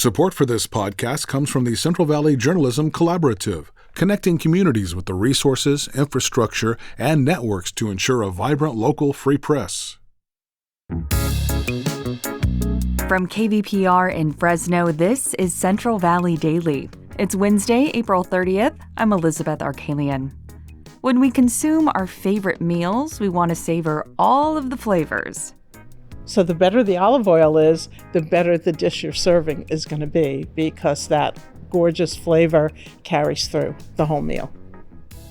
Support for this podcast comes from the Central Valley Journalism Collaborative, connecting communities with the resources, infrastructure, and networks to ensure a vibrant local free press. From KVPR in Fresno, this is Central Valley Daily. It's Wednesday, April 30th. I'm Elizabeth Arkalian. When we consume our favorite meals, we want to savor all of the flavors. So the better the olive oil is, the better the dish you're serving is going to be, because that gorgeous flavor carries through the whole meal.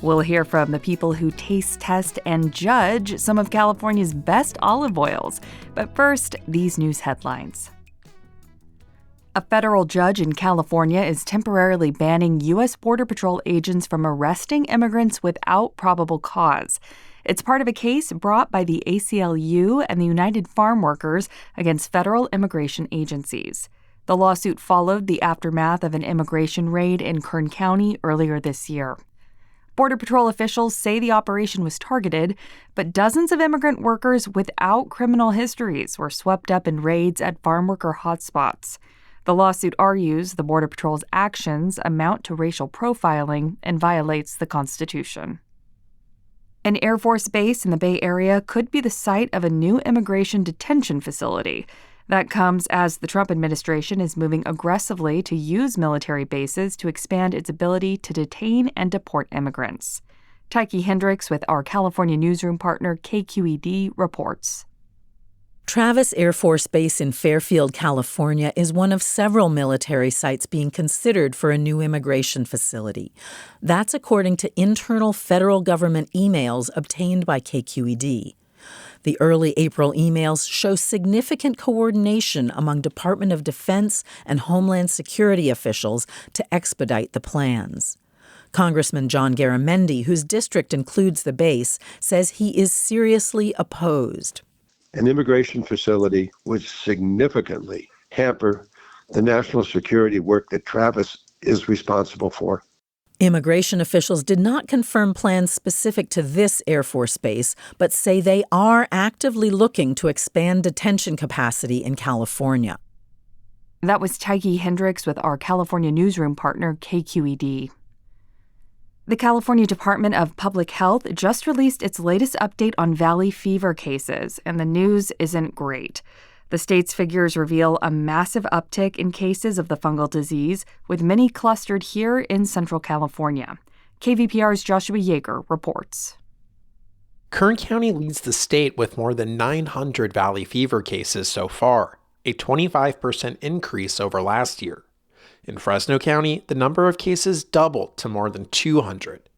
We'll hear from the people who taste test and judge some of California's best olive oils. But first, these news headlines. A federal judge in California is temporarily banning U.S. Border Patrol agents from arresting immigrants without probable cause. It's part of a case brought by the ACLU and the United Farm Workers against federal immigration agencies. The lawsuit followed the aftermath of an immigration raid in Kern County earlier this year. Border Patrol officials say the operation was targeted, but dozens of immigrant workers without criminal histories were swept up in raids at farm worker hotspots. The lawsuit argues the Border Patrol's actions amount to racial profiling and violates the Constitution. An Air Force base in the Bay Area could be the site of a new immigration detention facility. That comes as the Trump administration is moving aggressively to use military bases to expand its ability to detain and deport immigrants. Tyche Hendricks with our California newsroom partner KQED reports. Travis Air Force Base in Fairfield, California, is one of several military sites being considered for a new immigration facility. That's according to internal federal government emails obtained by KQED. The early April emails show significant coordination among Department of Defense and Homeland Security officials to expedite the plans. Congressman John Garamendi, whose district includes the base, says he is seriously opposed. An immigration facility would significantly hamper the national security work that Travis is responsible for. Immigration officials did not confirm plans specific to this Air Force base, but say they are actively looking to expand detention capacity in California. That was Tyche Hendricks with our California newsroom partner KQED. The California Department of Public Health just released its latest update on valley fever cases, and the news isn't great. The state's figures reveal a massive uptick in cases of the fungal disease, with many clustered here in Central California. KVPR's Joshua Yeager reports. Kern County leads the state with more than 900 valley fever cases so far, a 25% increase over last year. In Fresno County, the number of cases doubled to more than 200.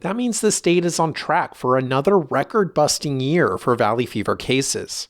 That means the state is on track for another record-busting year for valley fever cases.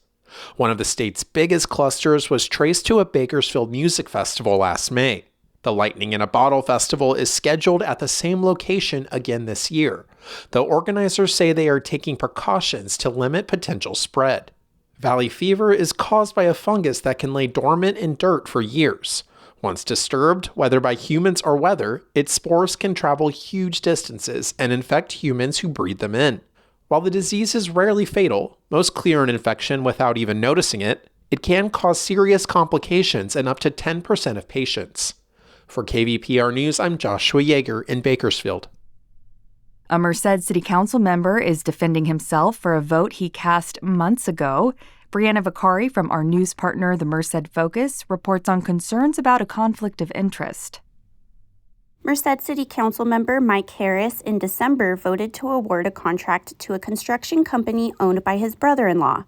One of the state's biggest clusters was traced to a Bakersfield music festival last May. The Lightning in a Bottle festival is scheduled at the same location again this year, though organizers say they are taking precautions to limit potential spread. Valley fever is caused by a fungus that can lay dormant in dirt for years. Once disturbed, whether by humans or weather, its spores can travel huge distances and infect humans who breathe them in. While the disease is rarely fatal, most clear an infection without even noticing it, it can cause serious complications in up to 10% of patients. For KVPR News, I'm Joshua Yeager in Bakersfield. A Merced City Council member is defending himself for a vote he cast months ago. Brianna Vicari from our news partner, the Merced Focus, reports on concerns about a conflict of interest. Merced City Council member Mike Harris in December voted to award a contract to a construction company owned by his brother-in-law.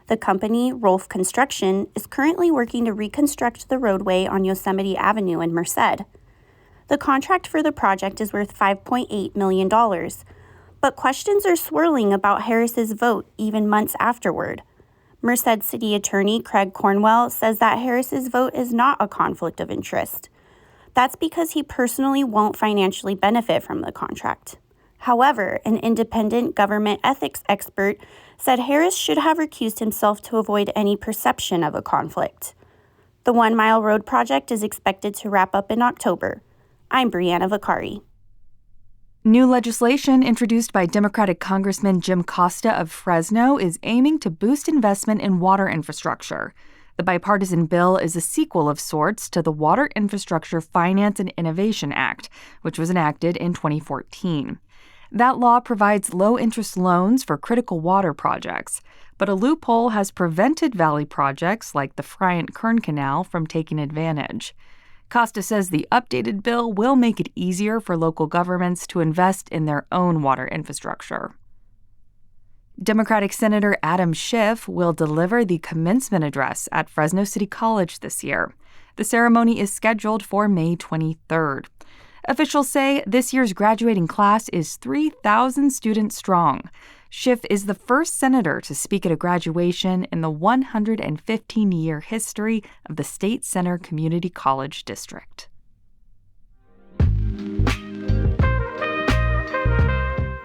The company, Rolf Construction, is currently working to reconstruct the roadway on Yosemite Avenue in Merced. The contract for the project is worth $5.8 million, but questions are swirling about Harris's vote even months afterward. Merced City Attorney Craig Cornwell says that Harris's vote is not a conflict of interest. That's because he personally won't financially benefit from the contract. However, an independent government ethics expert said Harris should have recused himself to avoid any perception of a conflict. The 1 Mile Road project is expected to wrap up in October. I'm Brianna Vicari. New legislation introduced by Democratic Congressman Jim Costa of Fresno is aiming to boost investment in water infrastructure. The bipartisan bill is a sequel of sorts to the Water Infrastructure Finance and Innovation Act, which was enacted in 2014. That law provides low-interest loans for critical water projects, but a loophole has prevented valley projects like the Friant-Kern Canal from taking advantage. Costa says the updated bill will make it easier for local governments to invest in their own water infrastructure. Democratic Senator Adam Schiff will deliver the commencement address at Fresno City College this year. The ceremony is scheduled for May 23rd. Officials say this year's graduating class is 3,000 students strong. Schiff is the first senator to speak at a graduation in the 115-year history of the State Center Community College District.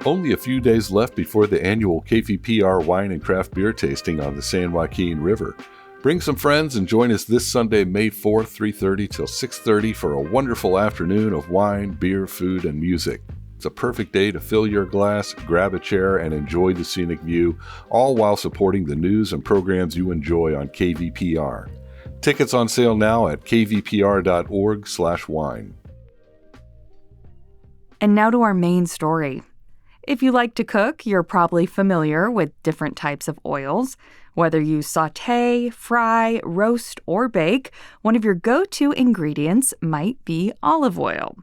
Only a few days left before the annual KVPR wine and craft beer tasting on the San Joaquin River. Bring some friends and join us this Sunday, May 4th, 3:30 till 6:30 for a wonderful afternoon of wine, beer, food, and music. It's a perfect day to fill your glass, grab a chair, and enjoy the scenic view, all while supporting the news and programs you enjoy on KVPR. Tickets on sale now at kvpr.org/wine. And now to our main story. If you like to cook, you're probably familiar with different types of oils. Whether you saute, fry, roast, or bake, one of your go-to ingredients might be olive oil.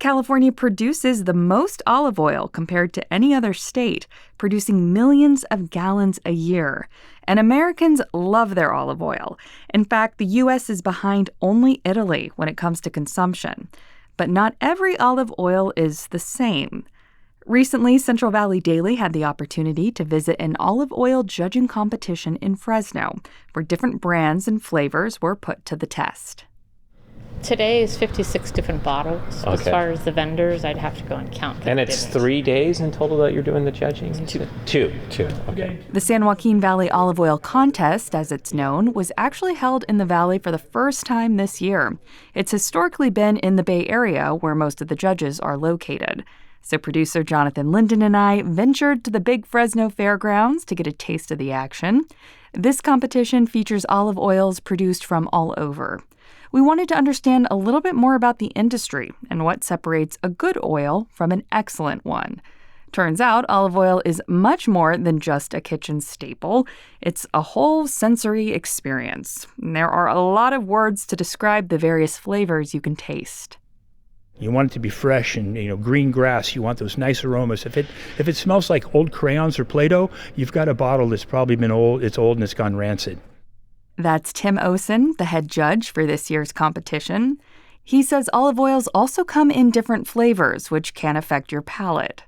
California produces the most olive oil compared to any other state, producing millions of gallons a year. And Americans love their olive oil. In fact, the U.S. is behind only Italy when it comes to consumption. But not every olive oil is the same. Recently, Central Valley Daily had the opportunity to visit an olive oil judging competition in Fresno, where different brands and flavors were put to the test. Today is 56 different bottles. Okay. As far as the vendors, I'd have to go and count. And it's 3 days in total that you're doing the judging? Two. Okay. The San Joaquin Valley Olive Oil Contest, as it's known, was actually held in the valley for the first time this year. It's historically been in the Bay Area, where most of the judges are located. So producer Jonathan Linden and I ventured to the big Fresno Fairgrounds to get a taste of the action. This competition features olive oils produced from all over. We wanted to understand a little bit more about the industry and what separates a good oil from an excellent one. Turns out olive oil is much more than just a kitchen staple. It's a whole sensory experience. There are a lot of words to describe the various flavors you can taste. You want it to be fresh and, green grass. You want those nice aromas. If it smells like old crayons or Play-Doh, you've got a bottle that's probably been old. It's old and it's gone rancid. That's Tim Osen, the head judge for this year's competition. He says olive oils also come in different flavors, which can affect your palate.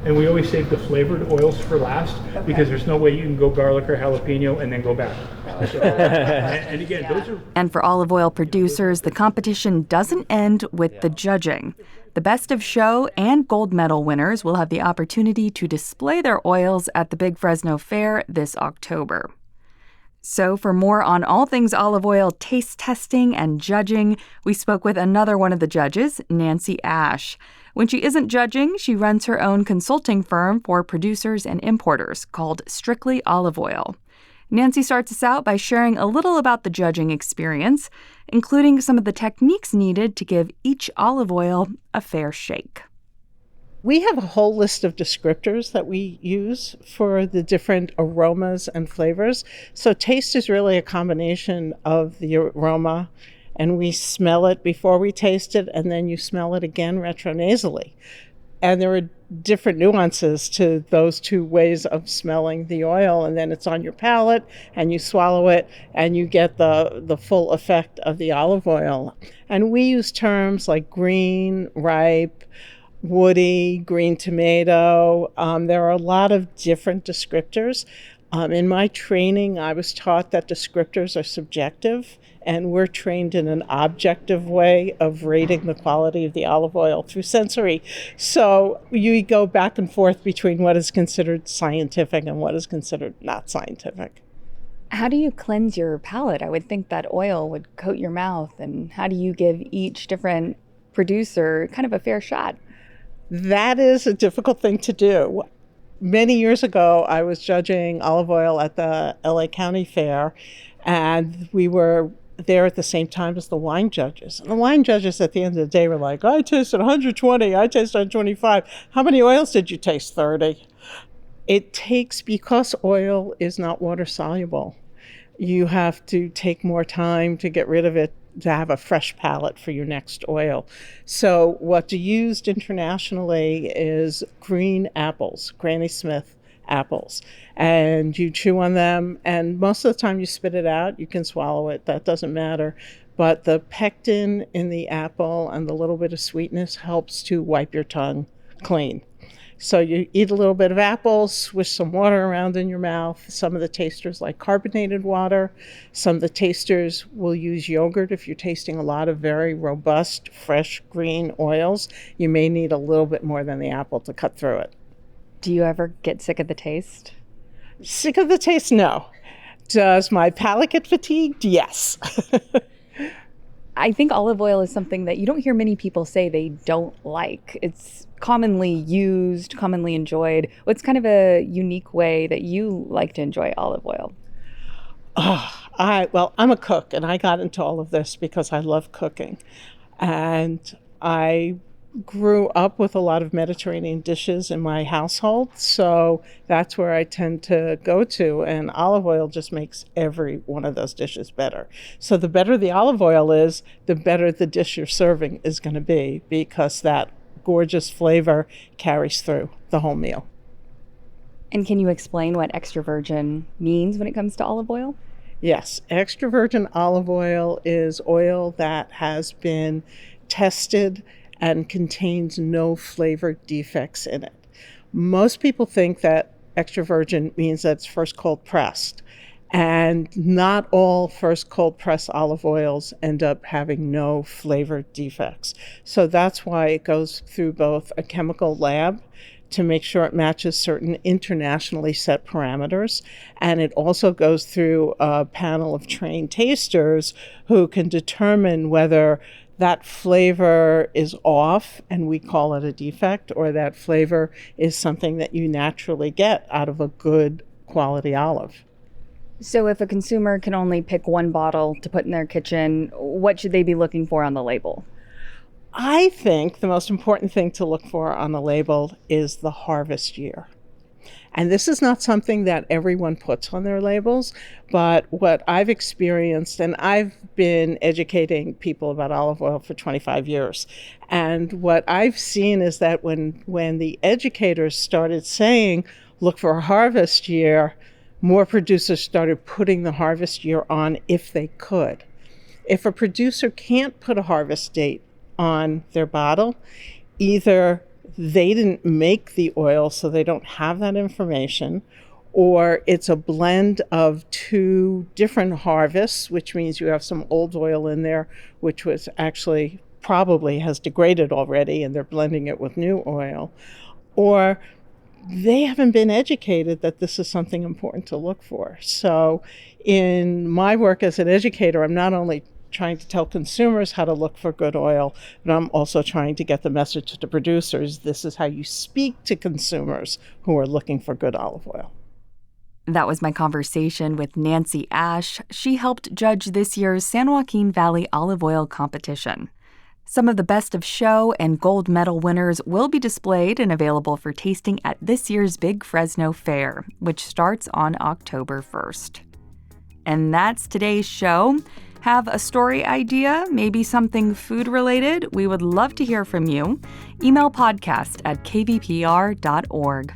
And we always save the flavored oils for last because there's no way you can go garlic or jalapeno and then go back. And again, those are... And for olive oil producers, the competition doesn't end with the judging. The Best of Show and gold medal winners will have the opportunity to display their oils at the Big Fresno Fair this October. So for more on all things olive oil taste testing and judging, we spoke with another one of the judges, Nancy Ash. When she isn't judging, she runs her own consulting firm for producers and importers called Strictly Olive Oil. Nancy starts us out by sharing a little about the judging experience, including some of the techniques needed to give each olive oil a fair shake. We have a whole list of descriptors that we use for the different aromas and flavors. So taste is really a combination of the aroma, and we smell it before we taste it, and then you smell it again retronasally. And there are different nuances to those two ways of smelling the oil, and then it's on your palate, and you swallow it, and you get the full effect of the olive oil. And we use terms like green, ripe, woody, green tomato. There are a lot of different descriptors. In my training, I was taught that descriptors are subjective, and we're trained in an objective way of rating the quality of the olive oil through sensory. So you go back and forth between what is considered scientific and what is considered not scientific. How do you cleanse your palate? I would think that oil would coat your mouth. And how do you give each different producer kind of a fair shot? That is a difficult thing to do. Many years ago, I was judging olive oil at the LA County Fair, And we were there at the same time as the wine judges. And the wine judges at the end of the day were like, I tasted 120, I tasted 125. How many oils did you taste? 30. It takes, because oil is not water soluble, you have to take more time to get rid of it to have a fresh palate for your next oil. So what's used internationally is green apples, Granny Smith apples, and you chew on them, and most of the time you spit it out. You can swallow it, that doesn't matter, but the pectin in the apple and the little bit of sweetness helps to wipe your tongue clean. So you eat a little bit of apple, swish some water around in your mouth. Some of the tasters like carbonated water. Some of the tasters will use yogurt. If you're tasting a lot of very robust, fresh, green oils, you may need a little bit more than the apple to cut through it. Do you ever get sick of the taste? Sick of the taste? No. Does my palate get fatigued? Yes. I think olive oil is something that you don't hear many people say they don't like. It's commonly used, commonly enjoyed. What's kind of a unique way that you like to enjoy olive oil? Well, I'm a cook, and I got into all of this because I love cooking. And I grew up with a lot of Mediterranean dishes in my household, so that's where I tend to go to, and olive oil just makes every one of those dishes better. So the better the olive oil is, the better the dish you're serving is going to be, because that gorgeous flavor carries through the whole meal. And can you explain what extra virgin means when it comes to olive oil? Yes, extra virgin olive oil is oil that has been tested and contains no flavor defects in it. Most people think that extra virgin means that it's first cold pressed, and not all first cold pressed olive oils end up having no flavor defects. So that's why it goes through both a chemical lab to make sure it matches certain internationally set parameters, and it also goes through a panel of trained tasters who can determine whether that flavor is off and we call it a defect, or that flavor is something that you naturally get out of a good quality olive. So if a consumer can only pick one bottle to put in their kitchen, what should they be looking for on the label? I think the most important thing to look for on the label is the harvest year. And this is not something that everyone puts on their labels, but what I've experienced, and I've been educating people about olive oil for 25 years, and what I've seen is that when the educators started saying, look for a harvest year, more producers started putting the harvest year on if they could. If a producer can't put a harvest date on their bottle, either they didn't make the oil, so they don't have that information, or it's a blend of two different harvests, which means you have some old oil in there, which was actually probably has degraded already, and they're blending it with new oil, or they haven't been educated that this is something important to look for. So in my work as an educator, I'm not only trying to tell consumers how to look for good oil, but I'm also trying to get the message to producers. This is how you speak to consumers who are looking for good olive oil. That was my conversation with Nancy Ash. She helped judge this year's San Joaquin Valley Olive Oil Competition. Some of the best of show and gold medal winners will be displayed and available for tasting at this year's Big Fresno Fair, which starts on October 1st. And that's today's show. Have a story idea, maybe something food-related? We would love to hear from you. Email podcast@kvpr.org.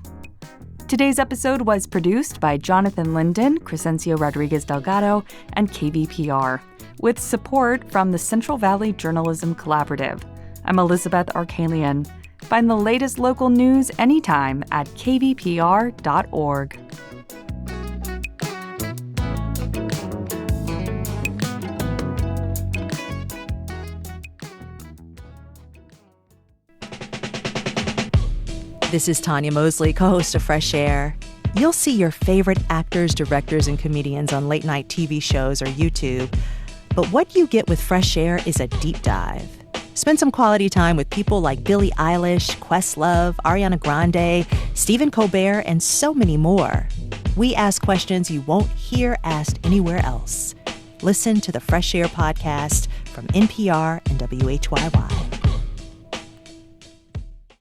Today's episode was produced by Jonathan Linden, Crescencio Rodriguez Delgado, and KVPR, with support from the Central Valley Journalism Collaborative. I'm Elizabeth Arkalian. Find the latest local news anytime at kvpr.org. This is Tanya Mosley, co-host of Fresh Air. You'll see your favorite actors, directors, and comedians on late-night TV shows or YouTube. But what you get with Fresh Air is a deep dive. Spend some quality time with people like Billie Eilish, Questlove, Ariana Grande, Stephen Colbert, and so many more. We ask questions you won't hear asked anywhere else. Listen to the Fresh Air podcast from NPR and WHYY.